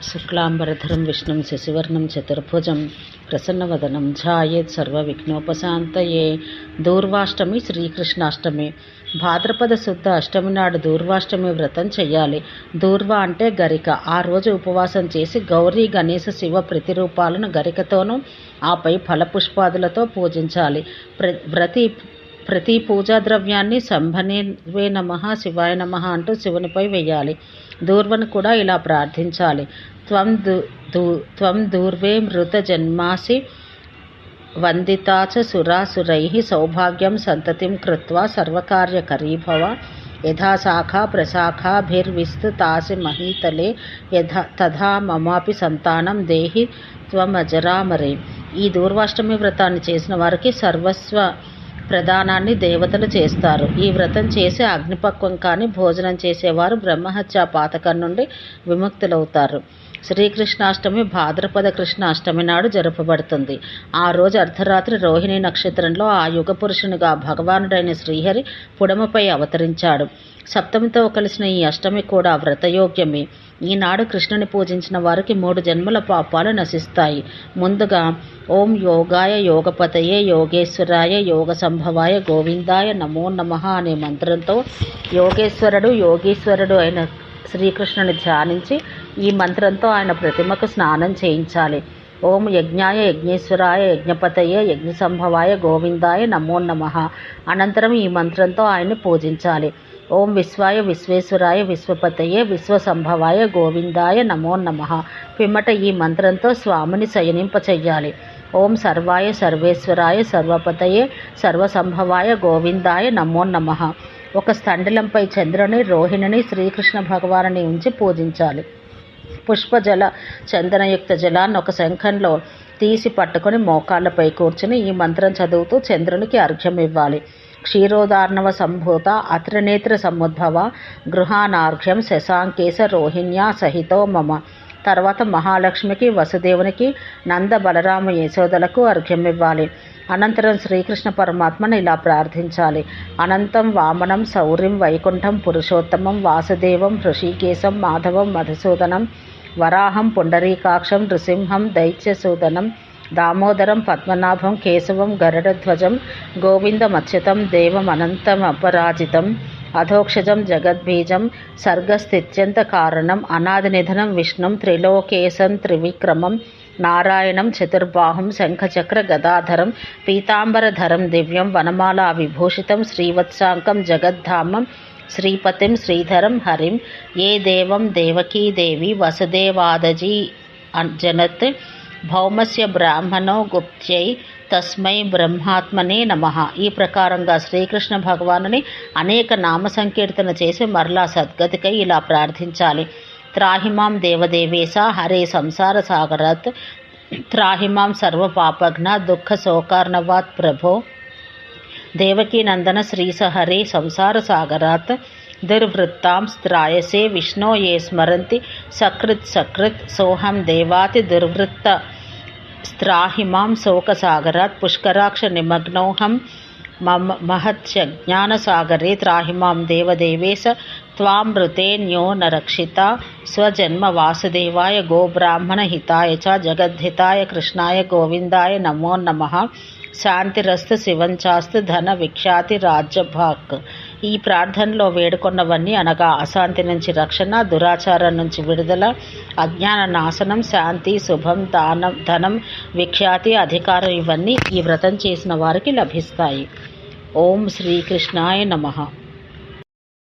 శుక్లాంబరధరం విష్ణుం శశివర్ణం చతుర్భుజం ప్రసన్నవదనం ధ్యాయేత్ సర్వవిఘ్నోపశాంతయే. దూర్వాష్టమి శ్రీకృష్ణాష్టమి. భాద్రపద శుద్ధ అష్టమి నాడు దూర్వాష్టమి వ్రతం చెయ్యాలి. దూర్వ అంటే గరిక. ఆ రోజు ఉపవాసం చేసి గౌరీ గణేశ శివ ప్రతిరూపాలను గరికతోనూ ఆపై ఫలపుష్పాదులతో పూజించాలి. ప్రతి పూజా ద్రవ్యాన్ని శంభనే నమః శివాయ నమః అంటూ శివునిపై వేయాలి. దూర్వను కూడా ఇలా ప్రార్థించాలి. త్వం దూర్వే మృత జన్మాసి వందితా చ సురాసురైః సౌభాగ్యం సంతతిం కృత్వా సర్వకార్యకరీ భవ. యథా శాఖా ప్రశాఖాభిర్విస్తృతాసి మహీతలే తథా మమాపి సంతానం దేహి త్వమజరామరే. ఈ దూర్వాష్టమి వ్రతాన్ని చేసిన వారికి సర్వస్వ ప్రదానాన్ని దేవతలు చేస్తారు. ఈ వ్రతం చేసి అగ్నిపక్వం కాని భోజనం చేసేవారు బ్రహ్మహత్యా పాతకం నుండి విముక్తులవుతారు. శ్రీకృష్ణాష్టమి భాద్రపద కృష్ణ అష్టమి నాడు జరుపబడుతుంది. ఆ రోజు అర్ధరాత్రి రోహిణి నక్షత్రంలో ఆ యుగ పురుషునిగా భగవానుడైన శ్రీహరి పుడమపై అవతరించాడు. సప్తమితో కలిసిన ఈ అష్టమి కూడా వ్రతయోగ్యమే. ఈనాడు కృష్ణుని పూజించిన వారికి 3 జన్మల పాపాలు నశిస్తాయి. ముందుగా ఓం యోగాయ యోగపతయే యోగేశ్వరాయ యోగ సంభవాయ గోవిందాయ నమో నమః అనే మంత్రంతో యోగీశ్వరుడు అయిన శ్రీకృష్ణుని ధ్యానించి ఈ మంత్రంతో ఆయన ప్రతిమకు స్నానం చేయించాలి. ఓం యజ్ఞాయ యజ్ఞేశ్వరాయ యజ్ఞపతయే యజ్ఞ సంభవాయ గోవిందాయ నమో నమః. అనంతరం ఈ మంత్రంతో ఆయన్ని పూజించాలి. ఓం విశ్వాయ విశ్వేశ్వరాయ విశ్వపతయే విశ్వసంభవాయ గోవిందాయ నమో నమః. పిమ్మట ఈ మంత్రంతో స్వామిని శయనింపచెయ్యాలి. ఓం సర్వాయ సర్వేశ్వరాయ సర్వపతయే సర్వసంభవాయ గోవిందాయ నమో నమః. ఒక స్థండిలంపై చంద్రుని రోహిణిని శ్రీకృష్ణ భగవానుని ఉంచి పూజించాలి. పుష్పజల చందనయుక్త జలాన్ని ఒక శంఖంలో తీసి పట్టుకుని మోకాళ్ళపై కూర్చుని ఈ మంత్రం చదువుతూ చంద్రునికి అర్ఘ్యం ఇవ్వాలి. క్షీరోదార్ణవ సంభూత అత్రినేత్ర సముద్భవ గృహానార్ఘ్యం శశాంకేశ రోహిణ్యా సహితో మమ. తర్వాత మహాలక్ష్మికి వసుదేవునికి నంద బలరామ యశోదలకు అర్ఘ్యం ఇవ్వాలి. అనంతరం శ్రీకృష్ణ పరమాత్మను ఇలా ప్రార్థించాలి. అనంతం వామనం శౌర్యం వైకుంఠం పురుషోత్తమం వాసుదేవం హృషికేశం మాధవం మధుసూదనం వరాహం పుండరీకాక్షం నృసింహం దైత్యసూదనం దామోదరం పద్మనాభం కేశవం గరుడధ్వజం గోవిందమచ్యుతం దేవం అనంతమపరాజితం అధోక్షజం జగద్బీజం సర్గస్థిత్యంత కారణం అనాదినిధనం విష్ణుం త్రిలోకేశం త్రివిక్రమం నారాయణం చతుర్బాహుం శంఖచక్ర గదాధరం పీతాంబరధరం దివ్యం వనమాలా విభూషితం శ్రీవత్సాంకం జగద్ధామం శ్రీపతిం శ్రీధరం హరిం ఏ దేవం దేవకీదేవి వసుదేవాదజీ జనత్ భౌమస్య బ్రాహ్మణో గుప్త్యై తస్మై బ్రహ్మాత్మనే నమః. ఈ ప్రకారంగా శ్రీకృష్ణ భగవానుని అనేక నామ సంకీర్తన చేసి మరలా సద్గతికై ఇలా ప్రార్థించాలి. త్రాహిమాం దేవదేవేశ హరే సంసార సాగరాత్ త్రాహిమాం సర్వపాపఘ్న దుఃఖ శోకార్ణవాత్ ప్రభో దేవకీనందన శ్రీసహరే సంసార సాగరాత్ దుర్వృత్తాం త్రాయసే విష్ణో ఏ స్మరంతి సకృత్ సోహం దేవాతి దుర్వృత్త స్త్రాహిమాం శోకసాగరాత్ పుష్కరాక్ష నిమగ్నోహం మహత్యజ్ఞానసాగరే త్రాహిమాం దేవదేవేశ త్వామృతేన్యో నరక్షిత స్వజన్మ వాసుదేవాయ గోబ్రాహ్మణ హితాయ చ జగద్ధితాయ కృష్ణాయ గోవిందాయ నమో నమః. శాంతిరస్తు శివంచాస్తు ధన విఖ్యాతి రాజ్యభాక్. ఈ ప్రార్థనలో వేడుకొన్నవన్నీ అనగా అశాంతి నుంచి రక్షణ, దురాచారం నుంచి విడుదల, అజ్ఞాన నాశనం, శాంతి, శుభం, ధనం, విఖ్యాతి, అధికారం ఇవన్నీ ఈ వ్రతం చేసిన వారికి లభిస్తాయి. ఓం శ్రీకృష్ణాయ నమః.